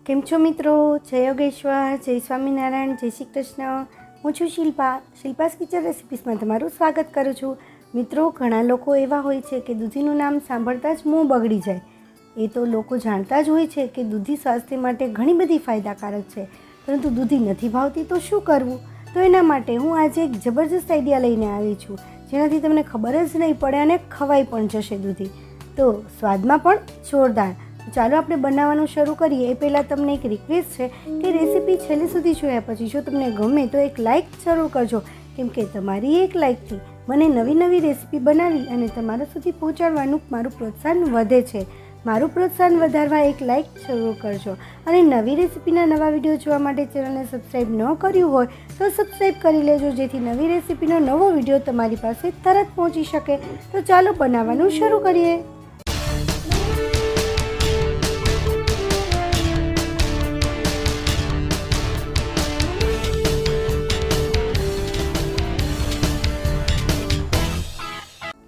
કેમ છો મિત્રો? જય યોગેશ્વર, જય સ્વામિનારાયણ, જય શ્રી કૃષ્ણ. હું છું શિલ્પા. શિલ્પાસ કિચન રેસિપીસમાં તમારું સ્વાગત કરું છું. મિત્રો, ઘણા લોકો એવા હોય છે કે દૂધીનું નામ સાંભળતા જ મોં બગડી જાય. એ તો લોકો જાણતા જ હોય છે કે દૂધી સ્વાસ્થ્ય માટે ઘણી બધી ફાયદાકારક છે, પરંતુ દૂધી નથી ભાવતી તો શું કરવું? તો એના માટે હું આજે એક જબરજસ્ત આઈડિયા લઈને આવી છું, જેનાથી તમને ખબર જ નહીં પડે અને ખવાઈ પણ જશે દૂધી. તો સ્વાદમાં પણ જોરદાર. ચાલો આપણે બનાવવાનું શરૂ કરીએ. એ પહેલાં તમને એક રિક્વેસ્ટ છે કે રેસીપી છેલ્લે સુધી જોયા પછી જો તમને ગમે તો એક લાઇક જરૂર કરજો, કેમ કે તમારી એક લાઇકથી મને નવી નવી રેસીપી બનાવી અને તમારા સુધી પહોંચાડવાનું મારું પ્રોત્સાહન વધે છે. મારું પ્રોત્સાહન વધારવા એક લાઇક જરૂર કરજો. અને નવી રેસીપીના નવા વિડીયો જોવા માટે ચેનલને સબસ્ક્રાઈબ ન કર્યું હોય તો સબસ્ક્રાઈબ કરી લેજો, જેથી નવી રેસીપીનો નવો વિડીયો તમારી પાસે તરત પહોંચી શકે. તો ચાલો બનાવવાનું શરૂ કરીએ.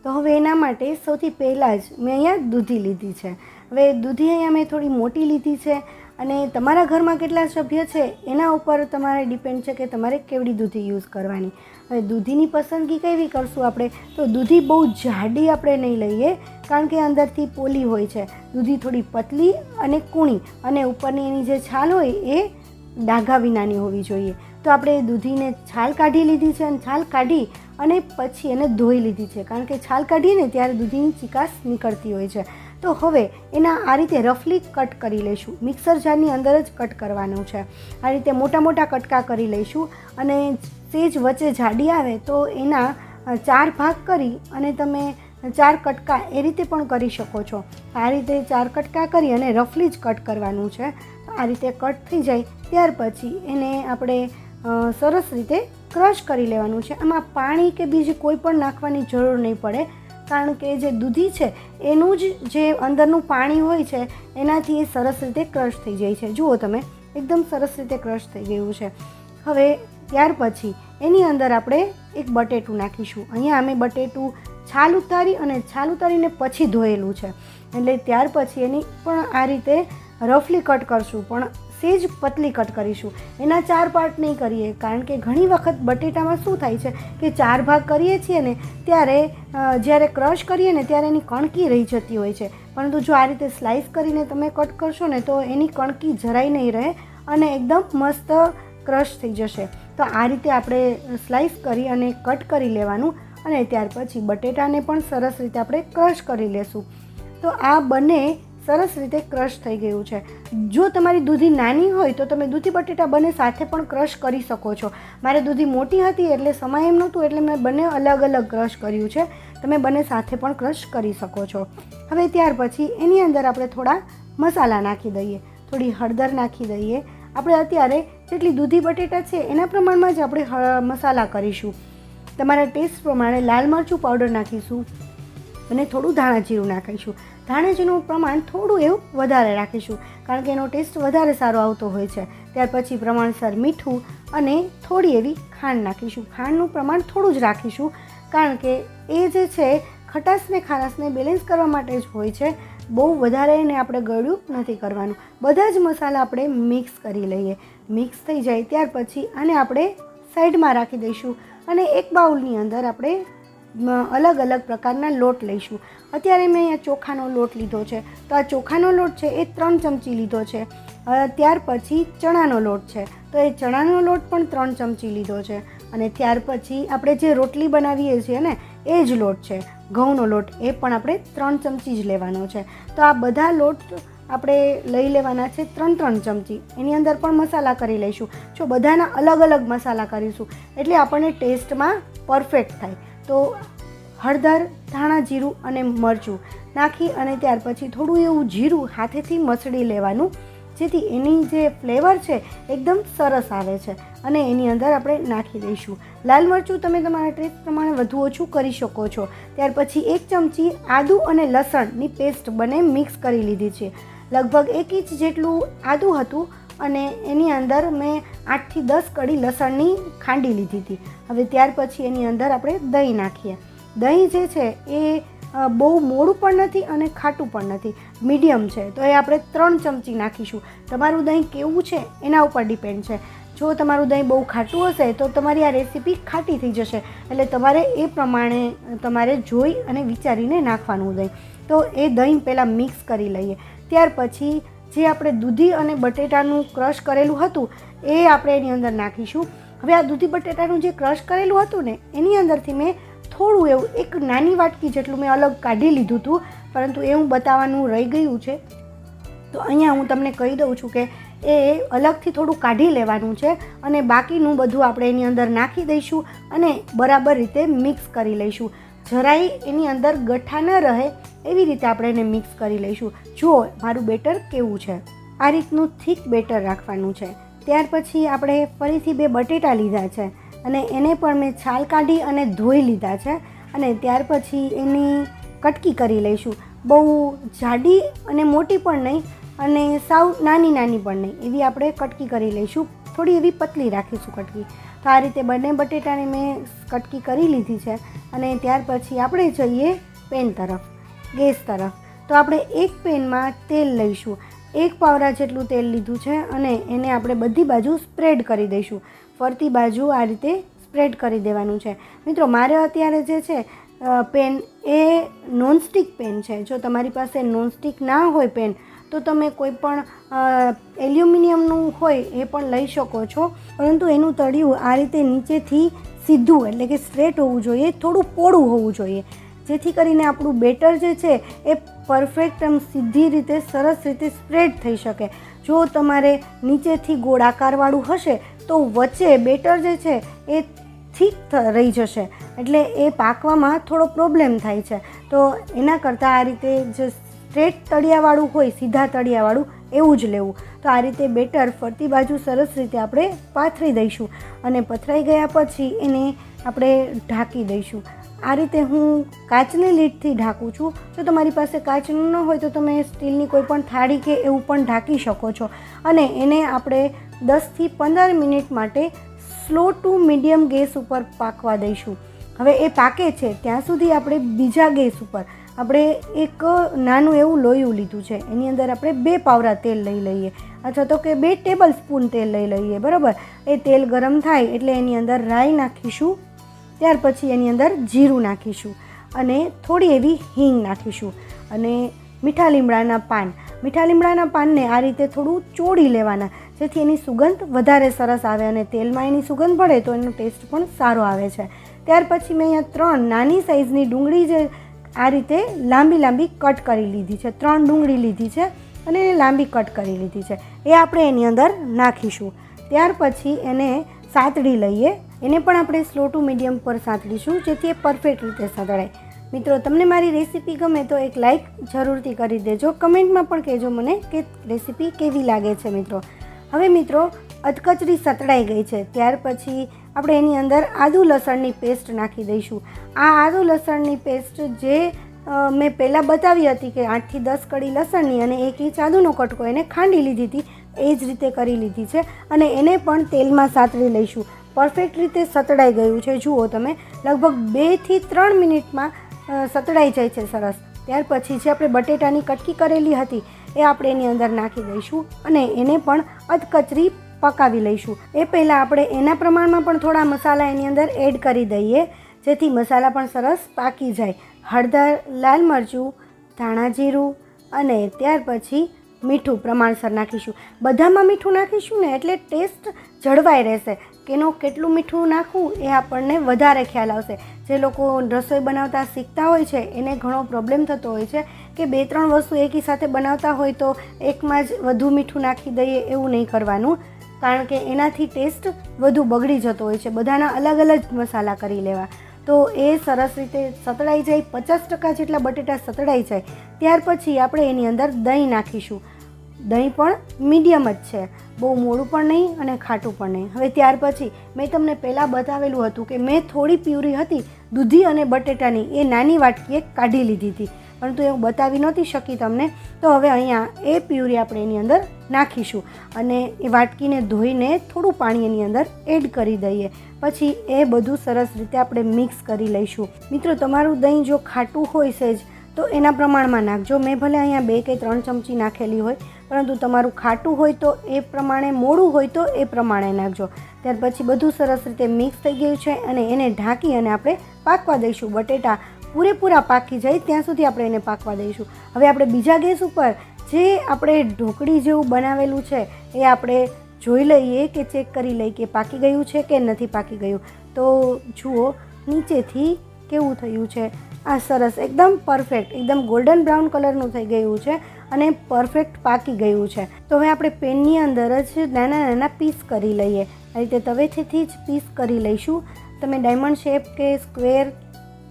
તો હવે એના માટે સૌથી પહેલાં જ મેં અહીંયા દૂધી લીધી છે. હવે દૂધી અહીંયા મેં થોડી મોટી લીધી છે, અને તમારા ઘરમાં કેટલા સભ્ય છે એના ઉપર તમારે ડિપેન્ડ છે કે તમારે કેવડી દૂધી યુઝ કરવાની. હવે દૂધીની પસંદગી કેવી કરશું આપણે? તો દૂધી બહુ જાડી આપણે નહીં લઈએ, કારણ કે અંદરથી પોલી હોય છે. દૂધી થોડી પતલી અને કૂણી, અને ઉપરની એની જે છાલ હોય એ ડાઘા વિનાની હોવી જોઈએ. તો આપણે દૂધીને છાલ કાઢી લીધી છે, અને છાલ કાઢી અને પછી એને ધોઈ લીધી છે, કારણ કે છાલ કાઢીએ ને ત્યારે દૂધીની ચીકાશ નીકળતી હોય છે. તો હવે એના આ રીતે રફલી કટ કરી લઈશું. મિક્સર જારની અંદર જ કટ કરવાનું છે. આ રીતે મોટા મોટા કટકા કરી લઈશું, અને સેજ વચ્ચે જાડી આવે તો એના 4 ભાગ કરી અને તમે 4 કટકા એ રીતે પણ કરી શકો છો. આ રીતે 4 કટકા કરી અને રફલી જ કટ કરવાનું છે. આ રીતે કટ થઈ જાય ત્યાર પછી એને આપણે સરસ રીતે ક્રશ કરી લેવાનું છે. આમાં પાણી કે બીજી કોઈ પણ નાખવાની જરૂર નહીં પડે, કારણ કે જે દૂધી છે એનું જ જે અંદરનું પાણી હોય છે એનાથી એ સરસ રીતે ક્રશ થઈ જાય છે. જુઓ તમે, એકદમ સરસ રીતે ક્રશ થઈ ગયું છે. હવે ત્યાર પછી એની અંદર આપણે એક બટેટું નાખીશું. અહીંયા અમે બટેટું છાલ ઉતારી અને છાલ ઉતારીને પછી ધોયેલું છે, એટલે ત્યાર પછી એની પણ આ રીતે રફલી કટ કરશું, પણ સેજ પતલી કટ કરીશું. એના 4 પાર્ટ નહીં કરીએ, કારણ કે ઘણી વખત બટેટામાં શું થાય છે કે 4 ભાગ કરીએ છીએ ને ત્યારે જ્યારે ક્રશ કરીએ ને ત્યારે એની કણકી રહી જતી હોય છે, પરંતુ જો આ રીતે સ્લાઇસ કરીને તમે કટ કરશો ને તો એની કણકી જરાય નહીં રહે અને એકદમ મસ્ત ક્રશ થઈ જશે. તો આ રીતે આપણે સ્લાઇસ કરી અને કટ કરી લેવાનું, અને ત્યાર પછી બટેટાને પણ સરસ રીતે આપણે ક્રશ કરી લેશું. તો આ બંને સરસ રીતે ક્રશ થઈ ગયું છે. જો તમારી દૂધી નાની હોય તો તમે દૂધી બટેટા બંને સાથે પણ ક્રશ કરી શકો છો. મારે દૂધી મોટી હતી એટલે સમય એમ નહોતું, એટલે મેં બંને અલગ અલગ ક્રશ કર્યું છે. તમે બંને સાથે પણ ક્રશ કરી શકો છો. હવે ત્યાર પછી એની અંદર આપણે થોડા મસાલા નાખી દઈએ. થોડી હળદર નાખી દઈએ. આપણે અત્યારે જેટલી દૂધી બટેટા છે એના પ્રમાણમાં જ આપણે મસાલા કરીશું. તમારા ટેસ્ટ પ્રમાણે લાલ મરચું પાવડર નાખીશું અને થોડું ધાણા જીરું નાખીશું. ધાણા જીરુંનું પ્રમાણ થોડું એવું વધારે રાખીશું, કારણ કે એનો ટેસ્ટ વધારે સારો આવતો હોય છે. ત્યાર પછી પ્રમાણસર મીઠું અને થોડી એવી ખાંડ નાખીશું. ખાંડનું પ્રમાણ થોડું જ રાખીશું, કારણ કે એ જે છે ખટાશને ખારાશને બેલેન્સ કરવા માટે જ હોય છે. બહુ વધારે એને આપણે ગળ્યું નથી કરવાનું. બધા જ મસાલા આપણે મિક્સ કરી લઈએ. મિક્સ થઈ જાય ત્યાર પછી આને આપણે સાઈડમાં રાખી દઈશું, અને એક બાઉલની અંદર આપણે અલગ અલગ પ્રકારના લોટ લઈશું. અત્યારે મેં અહીંયા ચોખાનો લોટ લીધો છે, તો આ ચોખાનો લોટ છે એ 3 ચમચી લીધો છે. ત્યાર પછી ચણાનો લોટ છે, તો એ ચણાનો લોટ પણ 3 ચમચી લીધો છે. અને ત્યાર પછી આપણે જે રોટલી બનાવીએ છીએ ને એ જ લોટ છે, ઘઉંનો લોટ, એ પણ આપણે 3 ચમચી જ લેવાનો છે. તો આ બધા લોટ આપણે લઈ લેવાના છે 3-3 ચમચી. એની અંદર પણ મસાલા કરી લઈશું. જો બધાના અલગ અલગ મસાલા કરીશું એટલે આપણને ટેસ્ટમાં પરફેક્ટ થાય. તો હળદર, ધાણા જીરું અને મરચું નાખી અને ત્યાર પછી થોડું એવું જીરું હાથેથી મસળી લેવાનું, જેથી એની જે ફ્લેવર છે એકદમ સરસ આવે છે. અને એની અંદર આપણે નાખી દઈશું લાલ મરચું. તમે તમારા ટેસ્ટ પ્રમાણે વધુ ઓછું કરી શકો છો. ત્યાર પછી 1 ચમચી આદું અને લસણની પેસ્ટ બંને મિક્સ કરી લીધી છે. લગભગ 1 ઇંચ જેટલું આદું હતું અને એની અંદર મેં 8 થી 10 કળી લસણની ખાંડી લીધી હતી. હવે ત્યાર પછી એની અંદર આપણે દહીં નાખીએ. દહીં જે છે એ બહુ મોડું પણ નથી અને ખાટું પણ નથી, મીડિયમ છે. તો એ આપણે 3 ચમચી નાખીશું. તમારું દહીં કેવું છે એના ઉપર ડિપેન્ડ છે. જો તમારું દહીં બહુ ખાટું હશે તો તમારી આ રેસીપી ખાટી થઈ જશે, એટલે તમારે એ પ્રમાણે તમારે જોઈ અને વિચારીને નાખવાનું દહીં. તો એ દહીં પહેલાં મિક્સ કરી લઈએ. ત્યાર પછી જે આપણે દૂધી અને બટેટાનું ક્રશ કરેલું હતું એ આપણે એની અંદર નાખીશું. હવે આ દૂધી બટેટાનું જે ક્રશ કરેલું હતું ને એની અંદરથી મેં થોડું એવું એક નાની વાટકી જેટલું મેં અલગ કાઢી લીધું હતું, પરંતુ એ હું બતાવવાનું રહી ગયું છે. તો અહીંયા હું તમને કહી દઉં છું કે એ અલગથી થોડું કાઢી લેવાનું છે અને બાકીનું બધું આપણે એની અંદર નાખી દઈશું અને બરાબર રીતે મિક્સ કરી લઈશું. જરાય એની અંદર ગઠ્ઠા ન રહે એવી રીતે આપણે એને મિક્સ કરી લઈશું. જુઓ મારું બેટર કેવું છે, આ રીતનું થીક બેટર રાખવાનું છે. ત્યાર પછી આપણે ફરીથી 2 બટેટા લીધા છે અને એને પણ મેં છાલ કાઢી અને ધોઈ લીધા છે અને ત્યાર પછી એની કટકી કરી લઈશું. બહુ જાડી અને મોટી પણ નહીં અને સાવ નાની નાની પણ નહીં, એવી આપણે કટકી કરી લઈશું. થોડી એવી પતલી રાખીશું કટકી. તો આ રીતે બંને બટેટાને મેં કટકી કરી લીધી છે અને ત્યાર પછી આપણે જઈએ પેન તરફ, ગેસ તરફ. તો આપણે એક પેનમાં તેલ લઈશું. 1 પાવડા જેટલું તેલ લીધું છે અને એને આપણે બધી બાજુ સ્પ્રેડ કરી દઈશું. ફરતી બાજુ આ રીતે સ્પ્રેડ કરી દેવાનું છે. મિત્રો મારે અત્યારે જે છે પેન એ નોનસ્ટિક પેન છે. જો તમારી પાસે નોનસ્ટિક ના હોય પેન તો તમે કોઈ પણ એલ્યુમિનિયમનું હોય એ પણ લઈ શકો છો, પરંતુ એનું તળિયું આ રીતે નીચેથી સીધું એટલે કે સ્ટ્રેટ હોવું જોઈએ, થોડું પોળું હોવું જોઈએ, જેથી કરીને આપણું બેટર જે છે એ પરફેક્ટ એમ સીધી રીતે સરસ રીતે સ્પ્રેડ થઈ શકે. જો તમારે નીચેથી ગોળાકારવાળું હશે તો વચ્ચે બેટર જે છે એ થીક રહી જશે, એટલે એ પાકવામાં થોડો પ્રોબ્લેમ થાય છે. તો એના કરતાં આ રીતે જે સ્ટ્રેટ તળિયાવાળું હોય, સીધા તળિયાવાળું એવું જ લેવું. તો આ રીતે બેટર ફરતી બાજુ સરસ રીતે આપણે પાથરી દઈશું અને પથરાઈ ગયા પછી એને આપણે ઢાંકી દઈશું. આ રીતે હું કાચની લીડથી ઢાંકું છું. જો તમારી પાસે કાચનું ન હોય તો તમે સ્ટીલની કોઈ પણ થાળી કે એવું પણ ઢાંકી શકો છો અને એને આપણે 10 થી 15 મિનિટ માટે સ્લો ટુ મીડિયમ ગેસ ઉપર પાકવા દઈશું. હવે એ પાકે છે ત્યાં સુધી આપણે બીજા ગેસ ઉપર આપણે એક નાનું એવું લોયું લીધું છે, એની અંદર આપણે 2 પાવડા તેલ લઈ લઈએ અથવા તો કે 2 ટેબલ સ્પૂન તેલ લઈ લઈએ. બરાબર, એ તેલ ગરમ થાય એટલે એની અંદર રાઈ નાખીશું. ત્યાર પછી એની અંદર જીરું નાખીશું અને થોડી એવી હિંગ નાખીશું અને મીઠા લીમડાના પાન. મીઠા લીમડાના પાનને આ રીતે થોડું ચોળી લેવાના, જેથી એની સુગંધ વધારે સરસ આવે અને તેલમાં એની સુગંધ પડે તો એનો ટેસ્ટ પણ સારો આવે છે. ત્યાર પછી મેં અહીંયા 3 નાની સાઇઝની ડુંગળી જે આ રીતે લાંબી લાંબી કટ કરી લીધી છે. 3 ડુંગળી લીધી છે અને એને લાંબી કટ કરી લીધી છે, એ આપણે એની અંદર નાખીશું. ત્યાર પછી એને સાતડી લઈએ. એને પણ આપણે સ્લો ટુ મીડિયમ પર સાંતળીશું, જેથી એ પરફેક્ટ રીતે સાંતળાય. મિત્રો તમને મારી રેસીપી ગમે તો એક લાઇક જરૂરથી કરી દેજો. કમેન્ટમાં પણ કહેજો મને કે રેસીપી કેવી લાગે છે. મિત્રો હવે મિત્રો અધકચરી સતળાઈ ગઈ છે. ત્યાર પછી આપણે એની અંદર આદુ લસણની પેસ્ટ નાખી દઈશું. આ આદુ લસણની પેસ્ટ જે મેં પહેલાં બતાવી હતી કે 8 થી 10 કળી લસણની અને 1 ઇંચ આદુનો કટકો એને ખાંડી લીધી હતી, એ જ રીતે કરી લીધી છે અને એને પણ તેલમાં સાતળી લઈશું. પરફેક્ટ રીતે સતળાઈ ગયું છે. જુઓ તમે, લગભગ 2 થી 3 મિનિટમાં સતળાઈ જાય છે સરસ. ત્યાર પછી જે આપણે બટેટાની કટકી કરેલી હતી એ આપણે એની અંદર નાખી દઈશું અને એને પણ અધકચરી પકાવી લઈશું. એ પહેલાં આપણે એના પ્રમાણમાં પણ થોડા મસાલા એની અંદર એડ કરી દઈએ, જેથી મસાલા પણ સરસ પાકી જાય. હળદર, લાલ મરચું, ધાણા જીરું અને ત્યાર પછી મીઠું પ્રમાણસર નાખીશું. બધામાં મીઠું નાખીશું ને એટલે ટેસ્ટ જળવાઈ રહેશે. કેનો કેટલું મીઠું નાખવું એ આપણને વધારે ખ્યાલ આવશે. જે લોકો રસોઈ બનાવતા શીખતા હોય છે એને ઘણો પ્રોબ્લેમ થતો હોય છે કે 2-3 વસ્તુ એકી સાથે બનાવતા હોય તો એકમાં જ વધુ મીઠું નાખી દઈએ, એવું નહીં કરવાનું, કારણ કે એનાથી ટેસ્ટ વધુ બગડી જતો હોય છે. બધાના અલગ અલગ મસાલા કરી લેવા તો એ સરસ રીતે સતળાઈ જાય. 50% જેટલા બટેટા સતળાઈ જાય ત્યાર પછી આપણે એની અંદર દહીં નાખીશું. દહીં પણ મીડિયમ જ છે, બહુ મોડું પણ નહીં અને ખાટું પણ નહીં. હવે ત્યાર પછી મેં તમને પહેલાં બતાવેલું હતું કે મેં થોડી પ્યુરી હતી દૂધી અને બટેટાની, એ નાની વાટકીએ કાઢી લીધી હતી, પરંતુ એવું બતાવી નહોતી શકી તમને. તો હવે અહીંયા એ પ્યુરી આપણે એની અંદર નાખીશું અને એ વાટકીને ધોઈને થોડું પાણી એની અંદર એડ કરી દઈએ. પછી એ બધું સરસ રીતે આપણે મિક્સ કરી લઈશું. મિત્રો, તમારું દહીં જો ખાટું હોય સહેજ તો એના પ્રમાણમાં નાખજો. મેં ભલે અહીંયા 2 કે 3 ચમચી નાખેલી હોય, પરંતુ તમારું ખાટું હોય તો એ પ્રમાણે, મોડું હોય તો એ પ્રમાણે નાખજો. ત્યાર પછી બધું સરસ રીતે મિક્સ થઈ ગયું છે અને એને ઢાંકી અને આપણે પાકવા દઈશું. બટેટા પૂરેપૂરા પાકી જાય ત્યાં સુધી આપણે એને પાકવા દઈશું. હવે આપણે બીજા ગેસ ઉપર જે આપણે ઢોકળી જેવું બનાવેલું છે એ આપણે જોઈ લઈએ કે ચેક કરી લઈએ કે પાકી ગયું છે કે નથી પાકી ગયું. તો જુઓ નીચેથી કેવું થયું છે. આ સરસ, એકદમ પરફેક્ટ, એકદમ ગોલ્ડન બ્રાઉન કલરનું થઈ ગયું છે અને પરફેક્ટ પાકી ગયું છે. તો હવે આપણે પેનની અંદર જ નાના નાના પીસ કરી લઈએ. આ રીતે તવેથી જ પીસ કરી લઈશું. તમે ડાયમંડ શેપ કે સ્ક્વેર,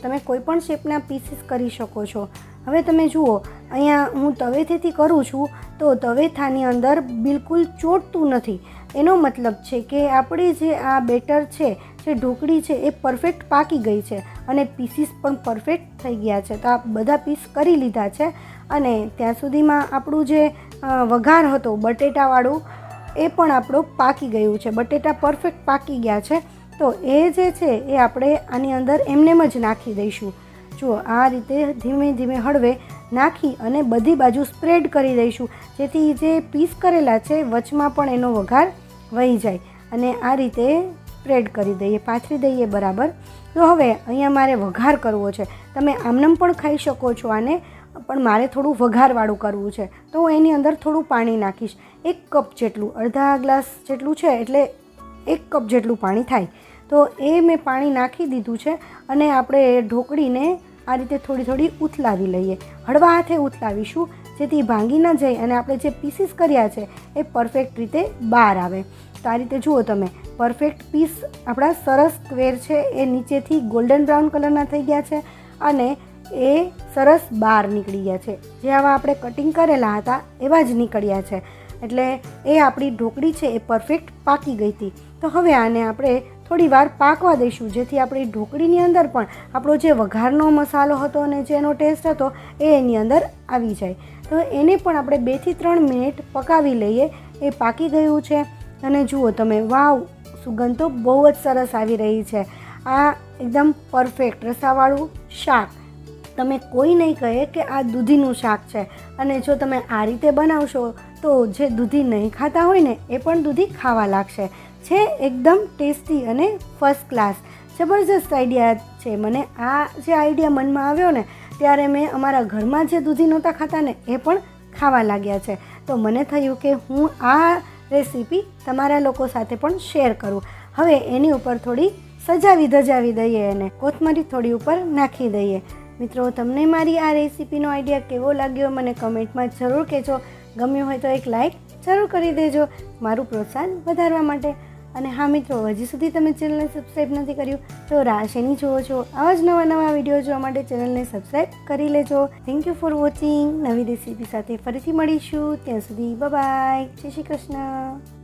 તમે કોઈ પણ શેપના પીસીસ કરી શકો છો. હવે તમે જુઓ, અહીંયા હું તવેથી કરું છું તો તવેથાની અંદર બિલકુલ ચોટતું નથી. એનો મતલબ છે કે આપણે જે આ બેટર છે, જે ઢોકળી છે એ પરફેક્ટ પાકી ગઈ છે અને પીસીસ પણ પરફેક્ટ થઈ ગયા છે. તો આ બધા પીસ કરી લીધા છે અને ત્યાં સુધીમાં આપણું જે વઘાર હતો બટેટાવાળું એ પણ આપણું પાકી ગયું છે. બટેટા પરફેક્ટ પાકી ગયા છે. તો એ જે છે એ આપણે આની અંદર એમનેમ જ નાખી દઈશું. જુઓ, આ રીતે ધીમે ધીમે હળવે નાખી અને બધી બાજુ સ્પ્રેડ કરી દઈશું, જેથી જે પીસ કરેલા છે વચમાં પણ એનો વઘાર વહી જાય. અને આ રીતે સ્પ્રેડ કરી દઈએ, પાથરી દઈએ બરાબર. તો હવે અહીંયા મારે વઘાર કરવો છે. તમે આમનામ પણ ખાઈ શકો છો આને, પણ મારે થોડું વઘારવાળું કરવું છે. તો હું એની અંદર થોડું પાણી નાખીશ. 1 કપ જેટલું, અડધા ગ્લાસ જેટલું છે એટલે 1 કપ જેટલું પાણી થાય. તો એ મેં પાણી નાખી દીધું છે અને આપણે ઢોકળીને આ રીતે થોડી થોડી ઉથલાવી લઈએ. હળવા હાથે ઉથલાવીશું, જેથી ભાંગી ન જાય અને આપણે જે પીસીસ કર્યા છે એ પરફેક્ટ રીતે બહાર આવે. તો આ રીતે જુઓ તમે, પરફેક્ટ પીસ આપણા સરસ સ્ક્વેર છે એ નીચેથી ગોલ્ડન બ્રાઉન કલરના થઈ ગયા છે અને એ સરસ બહાર નીકળી ગયા છે. જે આવા આપણે કટિંગ કરેલા હતા એવા જ નીકળ્યા છે. એટલે એ આપણી ઢોકળી છે એ પરફેક્ટ પાકી ગઈ હતી. તો હવે આને આપણે થોડી વાર પાકવા દઈશું, જેથી આપણી ઢોકળીની અંદર પણ આપણો જે વઘારનો મસાલો હતો અને જેનો ટેસ્ટ હતો એ એની અંદર આવી જાય. તો એને પણ આપણે 2 થી 3 મિનિટ પકાવી લઈએ. એ પાકી ગયું છે અને જુઓ તમે, વાવ, સુગંધ તો બહુ જ સરસ આવી રહી છે. આ એકદમ પરફેક્ટ રસાવાળું શાક. તમે કોઈ નહીં કહે કે આ દૂધીનું શાક છે. અને જો તમે આ રીતે બનાવશો તો જે દૂધી નહીં ખાતા હોય ને એ પણ દૂધી ખાવા લાગશે. છે એકદમ ટેસ્ટી અને ફર્સ્ટ ક્લાસ, જબરજસ્ત આઈડિયા છે. મને આ જે આઈડિયા મનમાં આવ્યો ને ત્યારે મેં અમારા ઘરમાં જે દૂધી નહોતા ખાતા ને એ પણ ખાવા લાગ્યા છે. તો મને થયું કે હું આ રેસીપી તમારા લોકો સાથે પણ શેર કરું. હવે એની ઉપર થોડી સજાવી ધજાવી દઈએ અને કોથમરી થોડી ઉપર નાખી દઈએ. મિત્રો, તમને મારી આ રેસીપીનો આઈડિયા કેવો લાગ્યો મને કમેન્ટમાં જરૂર કહેજો. ગમ્યું હોય તો એક લાઈક જરૂર કરી દેજો મારું પ્રોત્સાહન વધારવા માટે. અને હા મિત્રો, હજી સુધી તમે ચેનલને સબસ્ક્રાઈબ નથી કર્યું તો રાહ શેની જુઓ છો? આવા જ નવા વિડીયો જોવા માટે ચેનલને સબસ્ક્રાઈબ કરી લેજો. Thank you for watching. નવી રેસીપી સાથે ફરીથી મળીશું. ત્યાં સુધી બાય બાય. જય શ્રી કૃષ્ણ.